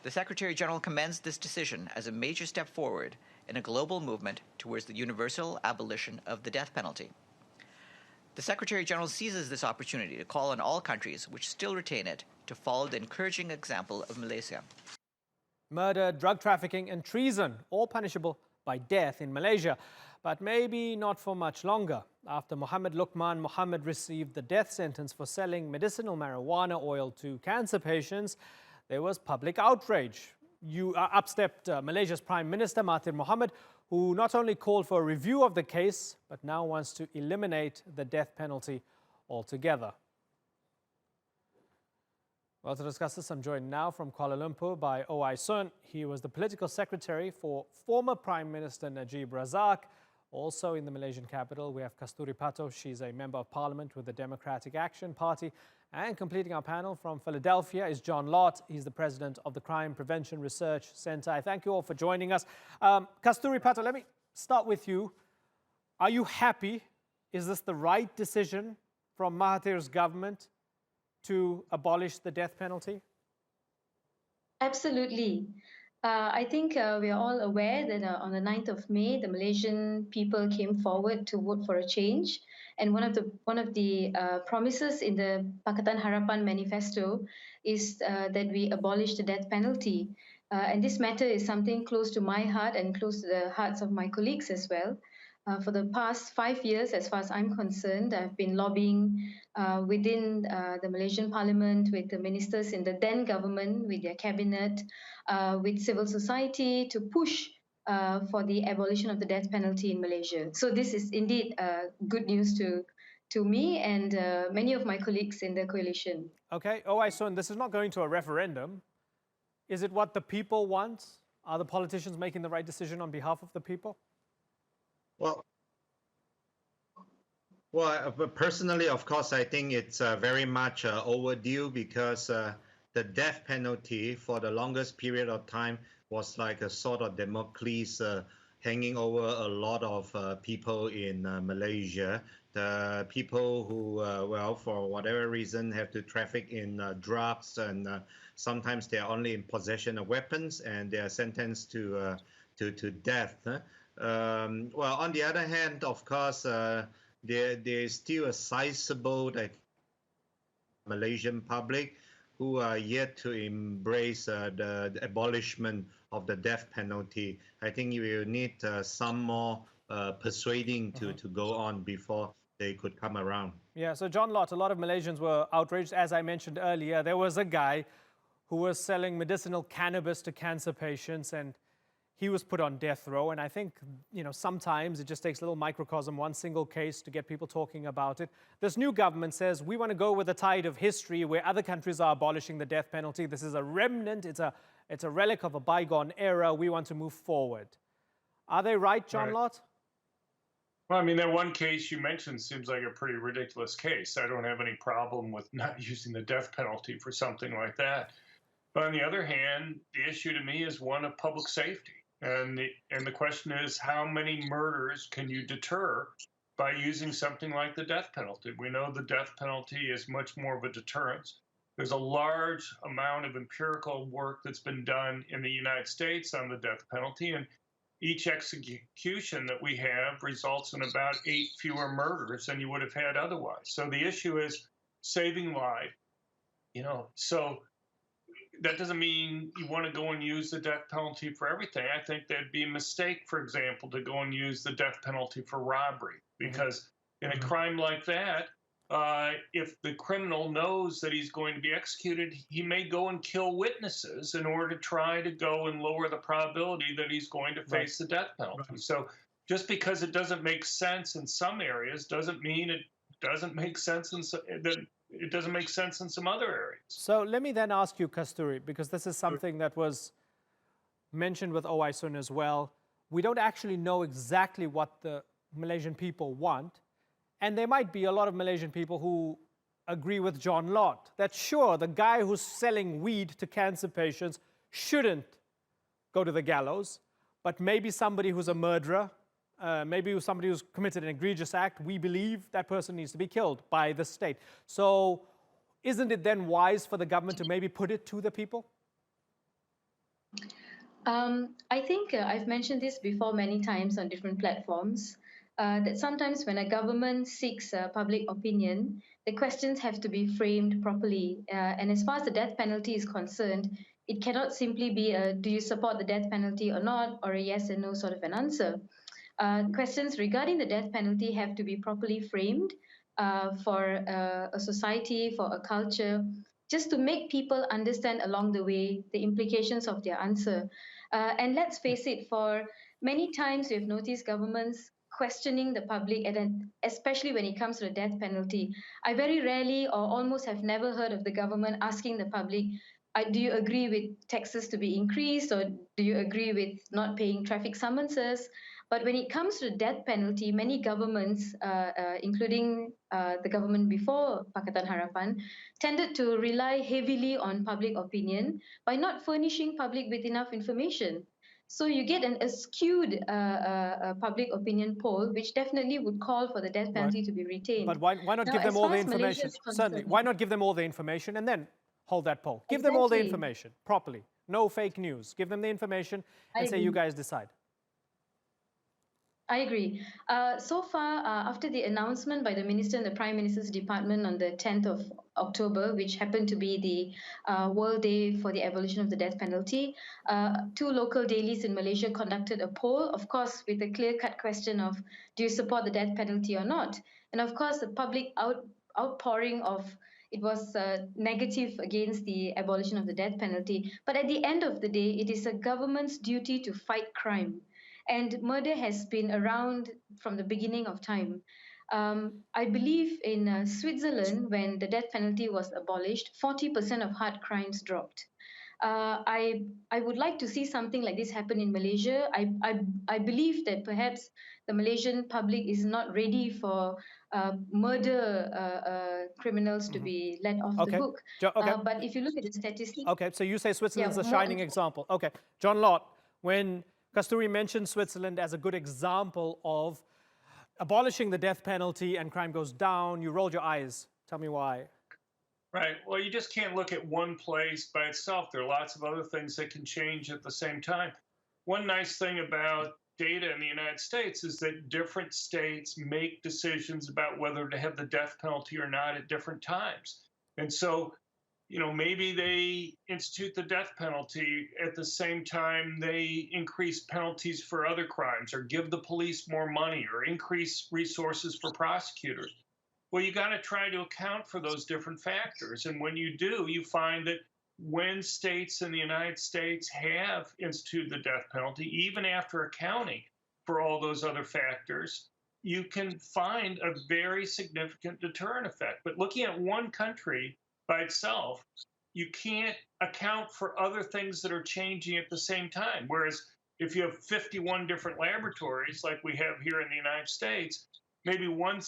The Secretary-General commends this decision as a major step forward in a global movement towards the universal abolition of the death penalty. The Secretary-General seizes this opportunity to call on all countries which still retain it to follow the encouraging example of Malaysia. Murder, drug trafficking and treason, all punishable by death in Malaysia, but maybe not for much longer. After Muhammad Lukman Mohamed received the death sentence for selling medicinal marijuana oil to cancer patients, there was public outrage. Up stepped Malaysia's Prime Minister Mahathir Mohamad, who not only called for a review of the case, but now wants to eliminate the death penalty altogether. Well, to discuss this, I'm joined now from Kuala Lumpur by O.I. Sun. He was the political secretary for former Prime Minister Najib Razak. Also in the Malaysian capital, we have Kasthuri Patto. She's a member of parliament with the Democratic Action Party. And completing our panel from Philadelphia is John Lott. He's the president of the Crime Prevention Research Centre. I thank you all for joining us. Kasthuri Patto, let me start with you. Are you happy? Is this the right decision from Mahathir's government to abolish the death penalty? Absolutely. I think we are all aware that on the 9th of May, the Malaysian people came forward to vote for a change. And one of the promises in the Pakatan Harapan manifesto is that we abolish the death penalty. And this matter is something close to my heart and close to the hearts of my colleagues as well. For the past 5 years, as far as I'm concerned, I've been lobbying within the Malaysian Parliament with the ministers in the then government, with their cabinet, with civil society to push for the abolition of the death penalty in Malaysia. So this is indeed good news to me and many of my colleagues in the coalition. Okay, O.I. Sun, this is not going to a referendum. Is it what the people want? Are the politicians making the right decision on behalf of the people? Well, personally, of course, I think it's very much overdue because the death penalty for the longest period of time was like a sort of Damocles hanging over a lot of people in Malaysia. The people who, well, for whatever reason, have to traffic in drugs, and sometimes they are only in possession of weapons, and they are sentenced to death. Well, on the other hand, of course, there is still a sizable Malaysian public who are yet to embrace the abolishment of the death penalty. I think you will need some more persuading to go on before they could come around. Yeah, so John Lott, a lot of Malaysians were outraged. As I mentioned earlier, there was a guy who was selling medicinal cannabis to cancer patients, and he was put on death row. And I think, sometimes it just takes a little microcosm, one single case to get people talking about it. This new government says we want to go with the tide of history where other countries are abolishing the death penalty. This is a remnant. It's a relic of a bygone era. We want to move forward. Are they right, John Lott? Well, I mean, that one case you mentioned seems like a pretty ridiculous case. I don't have any problem with not using the death penalty for something like that. But on the other hand, the issue to me is one of public safety. And the question is, how many murders can you deter by using something like the death penalty? We know the death penalty is much more of a deterrence. There's a large amount of empirical work that's been done in the United States on the death penalty, and each execution that we have results in about 8 fewer murders than you would have had otherwise. So the issue is saving life, so that doesn't mean you want to go and use the death penalty for everything. I think that'd be a mistake, for example, to go and use the death penalty for robbery, because in a crime like that, if the criminal knows that he's going to be executed, he may go and kill witnesses in order to try to go and lower the probability that he's going to face the death penalty. So just because it doesn't make sense in some areas doesn't mean it doesn't make sense in it doesn't make sense in some other areas. So let me then ask you, Kasthuri, because this is something that was mentioned with O.I. Sun as well. We don't actually know exactly what the Malaysian people want. And there might be a lot of Malaysian people who agree with John Lott that, sure, the guy who's selling weed to cancer patients shouldn't go to the gallows, but maybe somebody who's a murderer, maybe somebody who's committed an egregious act, we believe that person needs to be killed by the state. So isn't it then wise for the government to maybe put it to the people? I think I've mentioned this before many times on different platforms. That sometimes when a government seeks public opinion, the questions have to be framed properly. And as far as the death penalty is concerned, it cannot simply be a do you support the death penalty or not, or a yes and no sort of an answer. Questions regarding the death penalty have to be properly framed for a society, for a culture, just to make people understand along the way the implications of their answer. And let's face it, for many times we've noticed governments questioning the public, and then especially when it comes to the death penalty. I very rarely or almost have never heard of the government asking the public, do you agree with taxes to be increased, or do you agree with not paying traffic summonses? But when it comes to the death penalty, many governments, including the government before Pakatan Harapan, tended to rely heavily on public opinion by not furnishing public with enough information. So you get a skewed public opinion poll, which definitely would call for the death penalty to be retained. But why not Now, give them as all far the as Malaysia information? is concerned, Certainly. Why not give them all the information and then hold that poll? Give them all the Exactly. information properly. No fake news. Give them the information and say, you guys decide. I agree. So far, after the announcement by the Minister and the Prime Minister's Department on the 10th of October, which happened to be the World Day for the Abolition of the Death Penalty, two local dailies in Malaysia conducted a poll, of course, with a clear-cut question of, do you support the death penalty or not? And of course, the public outpouring of it was negative against the abolition of the death penalty. But at the end of the day, it is a government's duty to fight crime. And murder has been around from the beginning of time. I believe in Switzerland, when the death penalty was abolished, 40% of hard crimes dropped. I would like to see something like this happen in Malaysia. I believe that perhaps the Malaysian public is not ready for murder criminals to be let off the hook. But if you look at the statistics... Okay, so you say Switzerland's a shining example. Okay, John Lott, when Kasthuri mentioned Switzerland as a good example of abolishing the death penalty and crime goes down, you rolled your eyes. Tell me why. Right. Well, you just can't look at one place by itself. There are lots of other things that can change at the same time. One nice thing about data in the United States is that different states make decisions about whether to have the death penalty or not at different times. And so, you know, maybe they institute the death penalty at the same time they increase penalties for other crimes, or give the police more money, or increase resources for prosecutors. Well, you got to try to account for those different factors. And when you do, you find that when states in the United States have instituted the death penalty, even after accounting for all those other factors, you can find a very significant deterrent effect. But looking at one country by itself, you can't account for other things that are changing at the same time. Whereas if you have 51 different laboratories like we have here in the United States, maybe one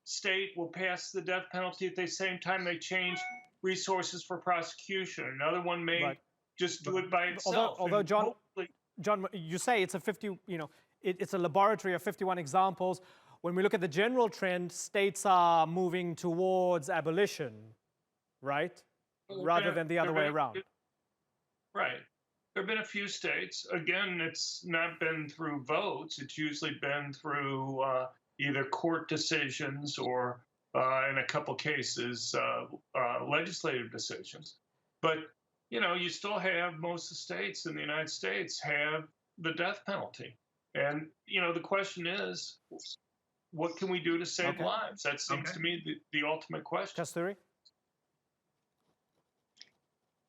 state will pass the death penalty at the same time they change resources for prosecution. Another one may just do it by itself. Although John, you say it's a it's a laboratory of 51 examples. When we look at the general trend, states are moving towards abolition, right? Rather than the other way around. Right. There have been a few states. Again, it's not been through votes. It's usually been through either court decisions or, in a couple cases, legislative decisions. But, you know, you still have most of the states in the United States have the death penalty. And, you know, the question is, what can we do to save lives? That seems to me the ultimate question. Kasthuri?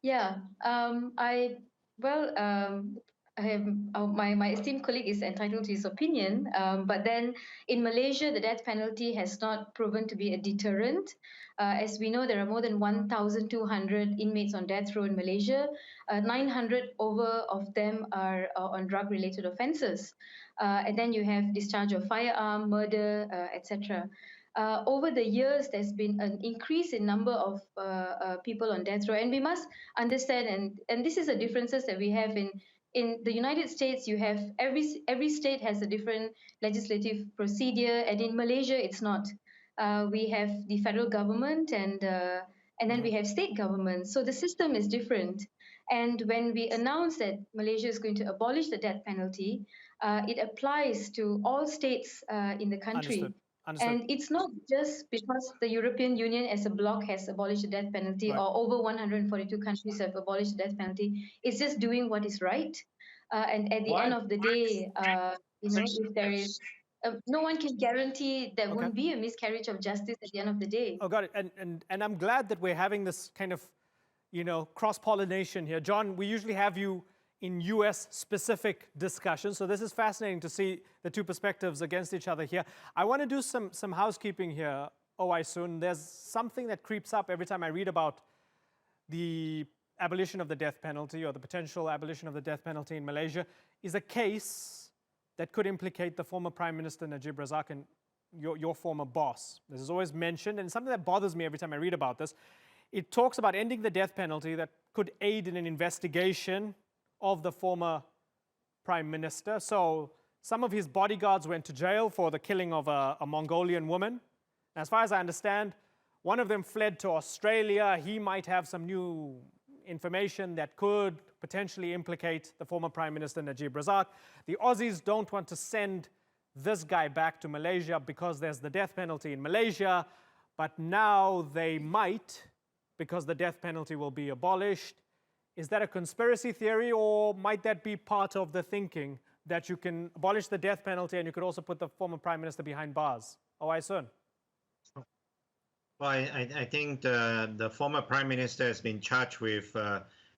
Yeah, my esteemed colleague is entitled to his opinion, but then in Malaysia, the death penalty has not proven to be a deterrent. As we know, there are more than 1,200 inmates on death row in Malaysia. 900 over of them are on drug-related offences. And then you have discharge of firearm, murder, etc. Over the years, there's been an increase in number of people on death row, and we must understand, and this is the differences that we have in the United States. You have every state has a different legislative procedure, and in Malaysia, it's not. We have the federal government, and then we have state government. So the system is different. And when we announced that Malaysia is going to abolish the death penalty, it applies to all states in the country. Understood. Understood. And it's not just because the European Union as a bloc has abolished the death penalty, Right. or over 142 countries have abolished the death penalty. It's just doing what is right. And at the end of the day, if there is, no one can guarantee there won't be a miscarriage of justice at the end of the day. Oh, got it. And I'm glad that we're having this kind of, cross-pollination here. John, we usually have you in US-specific discussions, so this is fascinating to see the two perspectives against each other here. I want to do some housekeeping here, Sun. There's something that creeps up every time I read about the abolition of the death penalty or the potential abolition of the death penalty in Malaysia, is a case that could implicate the former Prime Minister Najib Razak and your former boss. This is always mentioned, and something that bothers me every time I read about this. It talks about ending the death penalty that could aid in an investigation of the former Prime Minister. So some of his bodyguards went to jail for the killing of a Mongolian woman. As far as I understand, one of them fled to Australia. He might have some new information that could potentially implicate the former Prime Minister Najib Razak. The Aussies don't want to send this guy back to Malaysia because there's the death penalty in Malaysia, but now they might, because the death penalty will be abolished. Is that a conspiracy theory, or might that be part of the thinking that you can abolish the death penalty and you could also put the former Prime Minister behind bars? Sun. Well, I think the former Prime Minister has been charged with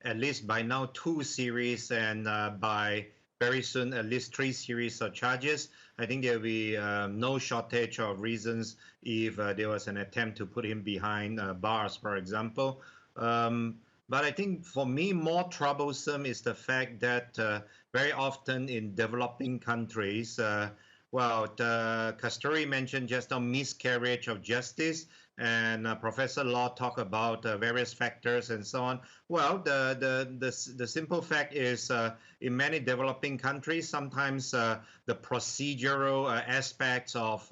at least by now 2 series, and by very soon at least 3 series of charges. I think there will be no shortage of reasons if there was an attempt to put him behind bars, for example. But I think for me more troublesome is the fact that very often in developing countries, Kasthuri mentioned just now miscarriage of justice, and Professor Lott talked about various factors and so on. Well, the simple fact is in many developing countries, sometimes the procedural aspects of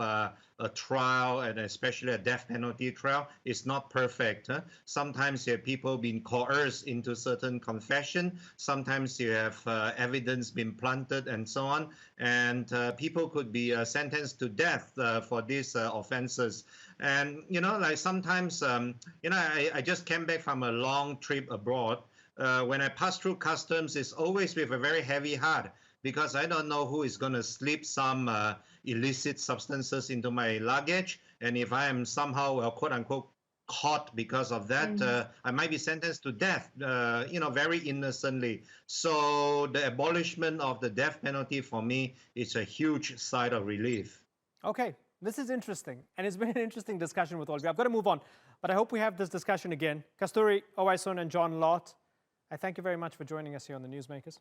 a trial, and especially a death penalty trial, is not perfect. Sometimes you have people being coerced into certain confession. Sometimes you have evidence being planted and so on. And people could be sentenced to death for these offenses. And, like sometimes, I just came back from a long trip abroad. When I pass through customs, it's always with a very heavy heart, because I don't know who is going to slip some illicit substances into my luggage. And if I am somehow, quote unquote, caught because of that, I might be sentenced to death, very innocently. So the abolishment of the death penalty for me is a huge sigh of relief. Okay, this is interesting. And it's been an interesting discussion with all of you. I've got to move on, but I hope we have this discussion again. Kasthuri, Sun, and John Lott, I thank you very much for joining us here on the Newsmakers.